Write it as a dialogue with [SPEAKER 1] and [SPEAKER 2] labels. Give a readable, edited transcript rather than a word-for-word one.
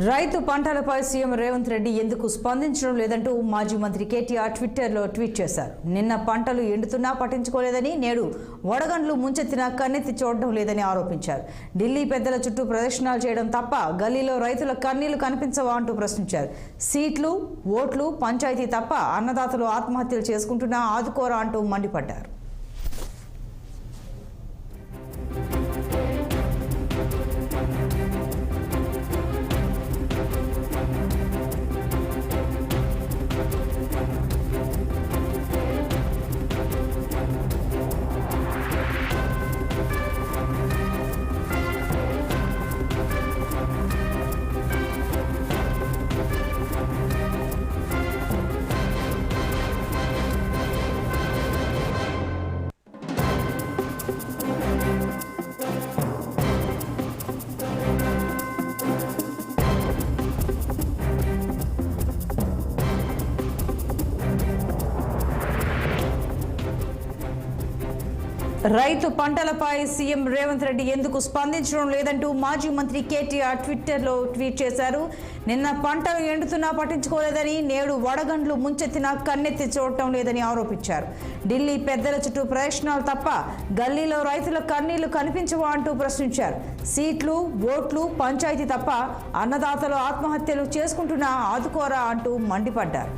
[SPEAKER 1] రైతు పంటలపై సీఎం రేవంత్ రెడ్డి ఎందుకు స్పందించడం లేదంటూ మాజీ మంత్రి కేటీఆర్ ట్విట్టర్లో ట్వీట్ చేశారు. నిన్న పంటలు ఎండుతున్నా పట్టించుకోలేదని, నేడు వడగండ్లు ముంచెత్తినా కన్నెత్తి చూడడం లేదని ఆరోపించారు. ఢిల్లీ పెద్దల చుట్టూ ప్రదర్శనలు చేయడం తప్ప గల్లీలో రైతుల కన్నీళ్లు కనిపించవా అంటూ ప్రశ్నించారు. సీట్లు, ఓట్లు, పంచాయతీ తప్ప అన్నదాతలు ఆత్మహత్యలు చేసుకుంటున్నా ఆదుకోరా అంటూ మండిపడ్డారు. రైతు పంటలపై సీఎం రేవంత్ రెడ్డి ఎందుకు స్పందించడం లేదంటూ మాజీ మంత్రి కేటీఆర్ ట్విట్టర్లో ట్వీట్ చేశారు. నిన్న పంటలు ఎండుతున్నా పట్టించుకోలేదని, నేడు వడగండ్లు ముంచెత్తినా కన్నెత్తి చూడటం లేదని ఆరోపించారు. ఢిల్లీ పెద్దల చుట్టూ ప్రదర్శనలు తప్ప గల్లీలో రైతుల కన్నీళ్లు కనిపించవా అంటూ ప్రశ్నించారు. సీట్లు, ఓట్లు, పంచాయతీ తప్ప అన్నదాతలు ఆత్మహత్యలు చేసుకుంటున్నా ఆదుకోరా అంటూ మండిపడ్డారు.